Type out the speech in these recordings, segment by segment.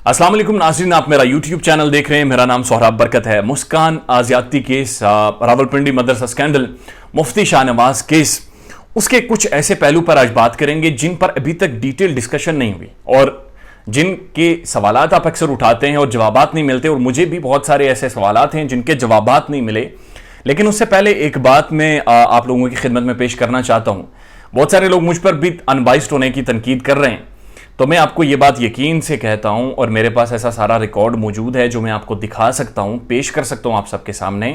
अस्सलाम वालेकुम नाज़रीन, आप मेरा यूट्यूब चैनल देख रहे हैं। मेरा नाम सोहराब बरकत है। मुस्कान ज्यादती केस, रावलपिंडी मदरसा स्कैंडल, मुफ्ती शाहनवाज केस, उसके कुछ ऐसे पहलू पर आज बात करेंगे जिन पर अभी तक डिटेल डिस्कशन नहीं हुई और जिनके सवालात आप अक्सर उठाते हैं और जवाबात नहीं मिलते। और मुझे भी बहुत सारे ऐसे सवालात हैं जिनके जवाबात नहीं मिले। लेकिन उससे पहले एक बात मैं आप लोगों की खिदमत में पेश करना चाहता हूं। बहुत सारे लोग मुझ पर भी अनबाइस्ड होने की तनकीद कर रहे हैं, तो मैं आपको यह बात यकीन से कहता हूं और मेरे पास ऐसा सारा रिकॉर्ड मौजूद है जो मैं आपको दिखा सकता हूं, पेश कर सकता हूं आप सबके सामने,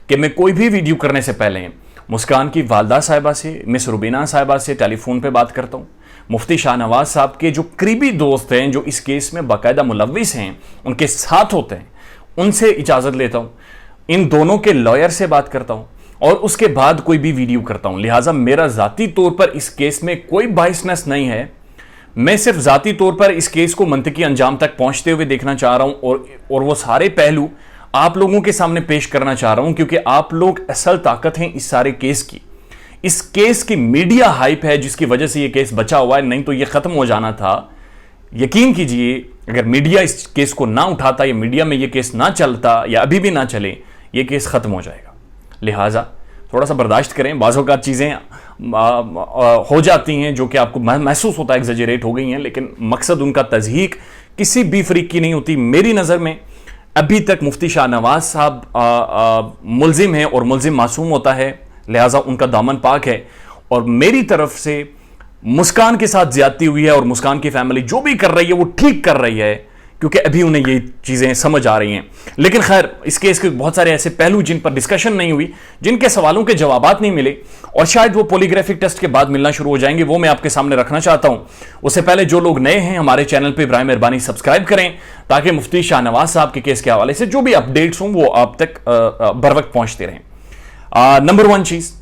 कि मैं कोई भी वीडियो करने से पहले मुस्कान की वालदा साहिबा से, मिस रुबीना साहिबा से टेलीफोन पे बात करता हूं। मुफ्ती शाहनवाज साहब के जो करीबी दोस्त हैं, जो इस केस में बाकायदा मुलविस हैं, उनके साथ होते हैं, उनसे इजाजत लेता हूं। इन दोनों के लॉयर से बात करता हूं और उसके बाद कोई भी वीडियो करता हूं। लिहाजा मेरा जाती तौर पर इस केस में कोई बाइसनेस नहीं है। मैं सिर्फ जाती तौर पर इस केस को मंतकी अंजाम तक पहुंचते हुए देखना चाह रहा हूं और वो सारे पहलू आप लोगों के सामने पेश करना चाह रहा हूं, क्योंकि आप लोग असल ताकत हैं इस सारे केस की। इस केस की मीडिया हाइप है जिसकी वजह से यह केस बचा हुआ है, नहीं तो यह खत्म हो जाना था। यकीन कीजिए, अगर मीडिया इस केस को ना उठाता या मीडिया में यह केस ना चलता या अभी भी ना चले, यह केस खत्म हो जाएगा। लिहाजा थोड़ा सा बर्दाश्त करें। बाज़ औक़ात चीज़ें हो जाती हैं जो कि आपको महसूस होता है एग्जैजरेट हो गई हैं, लेकिन मकसद उनका तज़हीक किसी भी फरीक की नहीं होती। मेरी नज़र में अभी तक मुफ्ती शाहनवाज साहब मुल्जिम हैं और मुल्जिम मासूम होता है, लिहाजा उनका दामन पाक है। और मेरी तरफ से मुस्कान के साथ ज्यादती हुई है और मुस्कान की फैमिली जो भी कर रही है वो ठीक कर रही है, क्योंकि अभी उन्हें ये चीज़ें समझ आ रही हैं। लेकिन खैर, इस केस के बहुत सारे ऐसे पहलू जिन पर डिस्कशन नहीं हुई, जिनके सवालों के जवाबात नहीं मिले और शायद वो पॉलीग्राफिक टेस्ट के बाद मिलना शुरू हो जाएंगे, वो मैं आपके सामने रखना चाहता हूं। उससे पहले जो लोग नए हैं हमारे चैनल पर, इब्राहिम मेहरबानी सब्सक्राइब करें, ताकि मुफ्ती शाहनवाज साहब के केस के हवाले से जो भी अपडेट्स हों वो आप तक बर वक्त पहुंचते रहें। नंबर वन चीज़,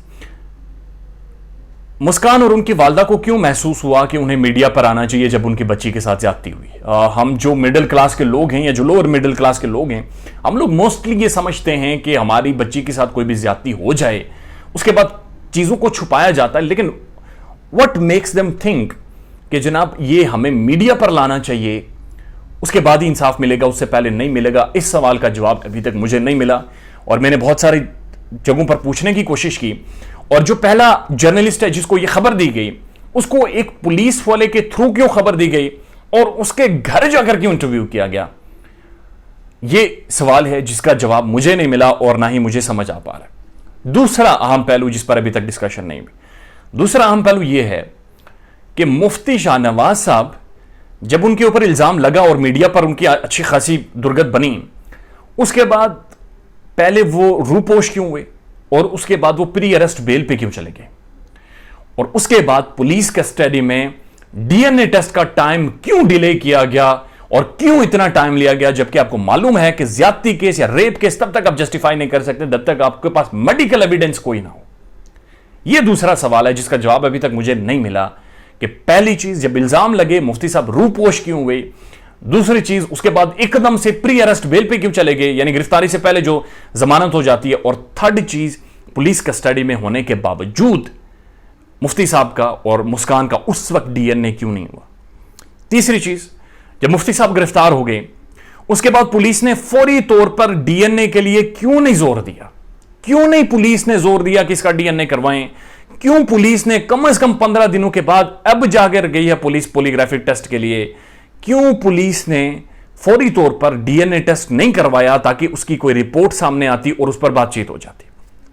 मुस्कान और उनकी वालदा को क्यों महसूस हुआ कि उन्हें मीडिया पर आना चाहिए जब उनकी बच्ची के साथ ज्यादती हुई। हम जो मिडिल क्लास के लोग हैं या जो लोअर मिडिल क्लास के लोग हैं, हम लोग मोस्टली ये समझते हैं कि हमारी बच्ची के साथ कोई भी ज्यादती हो जाए उसके बाद चीज़ों को छुपाया जाता है। लेकिन व्हाट मेक्स देम थिंक कि जनाब ये हमें मीडिया पर लाना चाहिए, उसके बाद ही इंसाफ मिलेगा, उससे पहले नहीं मिलेगा। इस सवाल का जवाब अभी तक मुझे नहीं मिला और मैंने बहुत सारी जगहों पर पूछने की कोशिश की। और जो पहला जर्नलिस्ट है जिसको यह खबर दी गई, उसको एक पुलिस वाले के थ्रू क्यों खबर दी गई और उसके घर जाकर क्यों इंटरव्यू किया गया, यह सवाल है जिसका जवाब मुझे नहीं मिला और ना ही मुझे समझ आ पा रहा है। दूसरा अहम पहलू जिस पर अभी तक डिस्कशन नहीं हुई, दूसरा अहम पहलू यह है कि मुफ्ती शाहनवाज साहब जब उनके ऊपर इल्जाम लगा और मीडिया पर उनकी अच्छी खासी दुर्गत बनी, उसके बाद पहले वो रूपोश क्यों हुए और उसके बाद वो प्री अरेस्ट बेल पे क्यों चले गए, और उसके बाद पुलिस कस्टडी में डीएनए टेस्ट का टाइम क्यों डिले किया गया और क्यों इतना टाइम लिया गया, जबकि आपको मालूम है कि ज्यादती केस या रेप केस तब तक आप जस्टिफाई नहीं कर सकते जब तक आपके पास मेडिकल एविडेंस कोई ना हो। यह दूसरा सवाल है जिसका जवाब अभी तक मुझे नहीं मिला कि पहली चीज, जब इल्जाम लगे मुफ्ती साहब रूपोश क्यों हुए, दूसरी चीज उसके बाद एकदम से प्री अरेस्ट बेल पे क्यों चले गए, यानी गिरफ्तारी से पहले जो जमानत हो जाती है, और थर्ड चीज पुलिस कस्टडी में होने के बावजूद मुफ्ती साहब का और मुस्कान का उस वक्त डीएनए क्यों नहीं हुआ। तीसरी चीज, जब मुफ्ती साहब गिरफ्तार हो गए उसके बाद पुलिस ने फौरी तौर पर डीएनए के लिए क्यों नहीं जोर दिया, क्यों नहीं पुलिस ने जोर दिया कि इसका डीएनए करवाएं, क्यों पुलिस ने कम से कम 15 दिनों के बाद अब जाकर गई है पुलिस पॉलीग्राफिक टेस्ट के लिए, क्यों पुलिस ने फौरी तौर पर डीएनए टेस्ट नहीं करवाया ताकि उसकी कोई रिपोर्ट सामने आती और उस पर बातचीत हो जाती।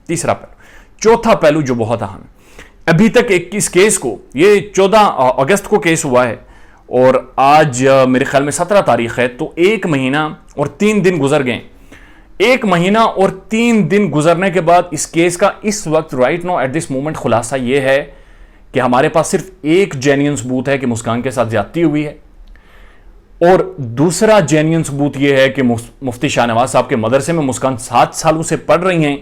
तीसरा पहलू। चौथा पहलू जो बहुत अहम है, अभी तक इस केस को, ये 14 अगस्त को केस हुआ है और आज मेरे ख्याल में 17 तारीख है, तो 1 महीना और 3 दिन गुजर गए। 1 महीना और 3 दिन गुजरने के बाद इस केस का इस वक्त right now at this moment खुलासा यह है कि हमारे पास सिर्फ एक जेन्युइन सबूत है कि मुस्कान के साथ ज्यादती हुई है, और दूसरा जेन्युइन सबूत यह है कि मुफ्ती शाहनवाज साहब के मदरसे में मुस्कान 7 सालों से पढ़ रही हैं।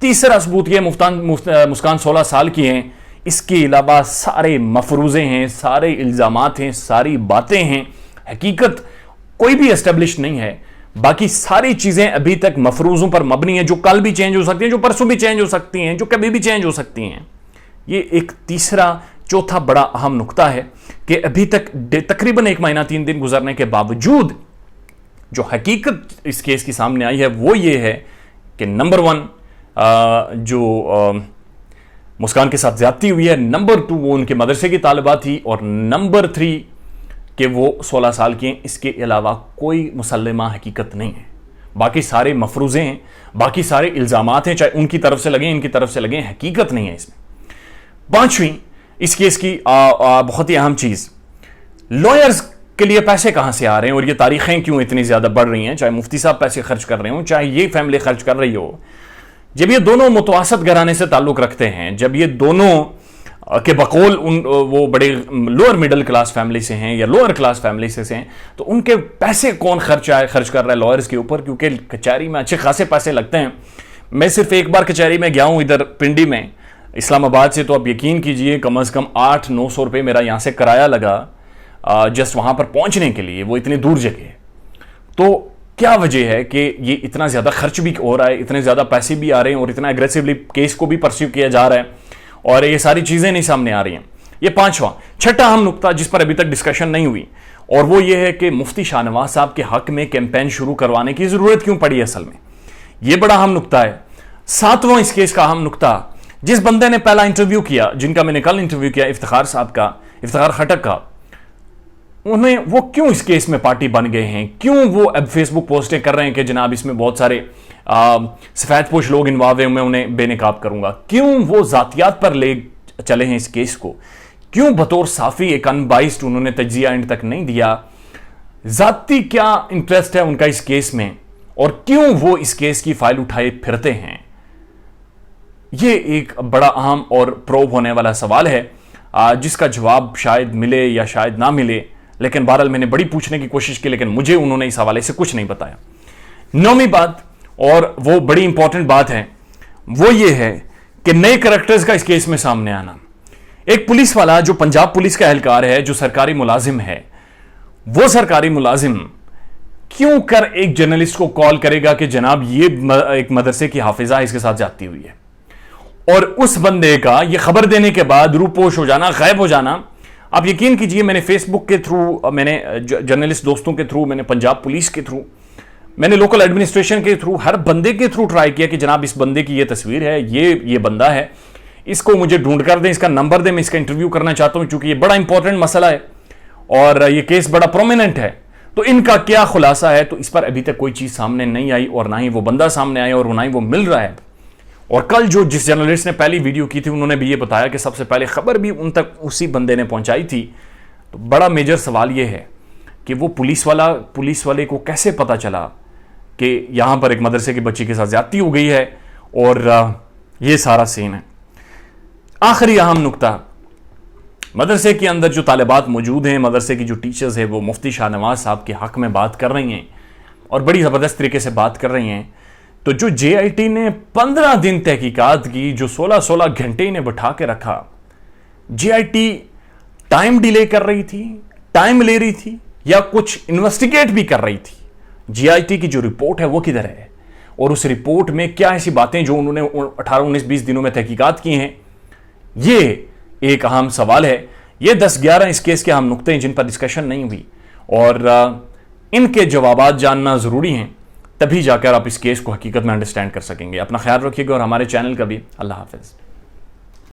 तीसरा सबूत यह मुस्कान 16 साल की हैं। इसके अलावा सारे मफरूजे हैं, सारे इल्जामात हैं, सारी बातें हैं, हकीकत कोई भी एस्टेब्लिश नहीं है। बाकी सारी चीजें अभी तक मफरूजों पर मबनी है, जो कल भी चेंज हो सकती हैं, जो परसों भी चेंज हो सकती हैं, जो कभी भी चेंज हो सकती हैं। ये एक तीसरा चौथा बड़ा अहम नुकता है कि अभी तक तकरीबन 1 महीना 3 दिन गुजरने के बावजूद जो हकीकत इस केस की सामने आई है वो ये है कि नंबर 1 जो मुस्कान के साथ ज्यादती हुई है, नंबर 2 वो उनके मदरसे की तालिबा थी, और नंबर 3 कि वो 16 साल की हैं। इसके अलावा कोई मुसल्लमा हकीकत नहीं है। बाकी सारे मफरूज़े हैं, बाकी सारे इल्ज़ामात हैं, चाहे उनकी तरफ से लगें इनकी तरफ से लगें, हकीकत नहीं है इसमें। 5वीं इस केस की बहुत ही अहम चीज़, लॉयर्स के लिए पैसे कहां से आ रहे हैं और ये तारीखें क्यों इतनी ज़्यादा बढ़ रही हैं, चाहे मुफ्ती साहब पैसे खर्च कर रहे हो, चाहे ये फैमिली खर्च कर रही हो। जब ये दोनों मुतवसत घराने से ताल्लुक़ रखते हैं, जब ये दोनों के बकौल वो बड़े लोअर मिडिल क्लास फैमिली से हैं या लोअर क्लास फैमिली से हैं, तो उनके पैसे कौन खर्च कर रहा है लॉयर्स के ऊपर, क्योंकि कचहरी में अच्छे खासे पैसे लगते हैं। मैं सिर्फ एक बार कचहरी में गया हूँ इधर पिंडी में, इस्लामाबाद से, तो आप यकीन कीजिए कम अज़ कम 800-900 रुपये मेरा यहाँ से किराया लगा जस्ट वहाँ पर पहुँचने के लिए, वो इतनी दूर जगह है। तो क्या वजह है कि ये इतना ज़्यादा खर्च भी हो रहा है, इतने ज़्यादा पैसे भी आ रहे हैं और इतना एग्रेसिवली केस को भी परस्यू किया जा रहा है, और ये सारी चीज़ें नहीं सामने आ रही हैं। ये 5वां। छठा अहम नुकता जिस पर अभी तक डिस्कशन नहीं हुई, और वो ये है कि मुफ्ती शाहनवाज साहब के हक में कैंपेन शुरू करवाने की ज़रूरत क्यों पड़ी असल में। ये बड़ा अहम नुकता है। 7वां इस केस का अहम नुकता, जिस बंदे ने पहला इंटरव्यू किया, जिनका मैंने कल इंटरव्यू किया, इफ्तिखार साहब का, इफ्तिखार खटक का, वो क्यों इस केस में पार्टी बन गए हैं, क्यों वो अब फेसबुक पोस्टें कर रहे हैं कि जनाब इसमें बहुत सारे सफेद पोश लोग इन्वॉल्व हैं, मैं उन्हें बेनकाब करूंगा, क्यों वो जातियात पर ले चले हैं इस केस को, क्यों बतौर साफी एक अनबाइस्ड उन्होंने तज्जिया एंड तक नहीं दिया, जाती क्या इंटरेस्ट है उनका इस केस में, और क्यों वो इस केस की फाइल उठाए फिरते हैं। ये एक बड़ा अहम और प्रोब होने वाला सवाल है, जिसका जवाब शायद मिले या शायद ना मिले, लेकिन बहरहाल मैंने बड़ी पूछने की कोशिश की, लेकिन मुझे उन्होंने इस हवाले से कुछ नहीं बताया। 9वीं बात, और वो बड़ी इंपॉर्टेंट बात है, वो ये है कि नए करैक्टर्स का इस केस में सामने आना। एक पुलिस वाला जो पंजाब पुलिस का एहलकार है, जो सरकारी मुलाजिम है, वो सरकारी मुलाजिम क्यों कर एक जर्नलिस्ट को कॉल करेगा कि जनाब ये एक मदरसे की हाफिजा इसके साथ जाती हुई है, और उस बंदे का ये खबर देने के बाद रूपोश हो जाना, गायब हो जाना। आप यकीन कीजिए, मैंने फेसबुक के थ्रू, मैंने जर्नलिस्ट दोस्तों के थ्रू, मैंने पंजाब पुलिस के थ्रू, मैंने लोकल एडमिनिस्ट्रेशन के थ्रू, हर बंदे के थ्रू ट्राई किया कि जनाब इस बंदे की ये तस्वीर है, ये बंदा है, इसको मुझे ढूंढ कर दें, इसका नंबर दें, मैं इसका इंटरव्यू करना चाहता हूं, क्योंकि ये बड़ा इंपॉर्टेंट मसला है और ये केस बड़ा प्रोमिनेंट है। तो इनका क्या खुलासा है, तो इस पर अभी तक कोई चीज सामने नहीं आई, और ना ही वो बंदा सामने आया, और ना ही वो मिल रहा है। और कल जिस जर्नलिस्ट ने पहली वीडियो की थी, उन्होंने भी ये बताया कि सबसे पहले खबर भी उन तक उसी बंदे ने पहुंचाई थी। तो बड़ा मेजर सवाल ये है कि वो पुलिस वाले को कैसे पता चला कि यहां पर एक मदरसे की बच्ची के साथ ज्यादती हो गई है, और ये सारा सीन है। आखिरी अहम नुकता, मदरसे के अंदर जो तालिबात मौजूद हैं, मदरसे की जो टीचर्स हैं, वो मुफ्ती शाहनवाज साहब के हक में बात कर रही हैं, और बड़ी ज़बरदस्त तरीके से बात कर रही हैं। तो जो JIT ने 15 दिन तहकीकात की, जो 16-16 घंटे इन्हें बैठा के रखा, JIT टाइम डिले कर रही थी, टाइम ले रही थी, या कुछ इन्वेस्टिगेट भी कर रही थी। JIT की जो रिपोर्ट है वो किधर है, और उस रिपोर्ट में क्या ऐसी बातें जो उन्होंने 18-19-20 दिनों में तहकीकात की हैं, ये एक अहम सवाल है। ये 10-11 इस केस के अहम नुक्ते हैं जिन पर डिस्कशन नहीं हुई, और इनके जवाबात जानना ज़रूरी हैं, तभी जाकर आप इस केस को हकीकत में अंडरस्टैंड कर सकेंगे। अपना ख्याल रखिएगा, और हमारे चैनल का भी। अल्लाह हाफ़िज़।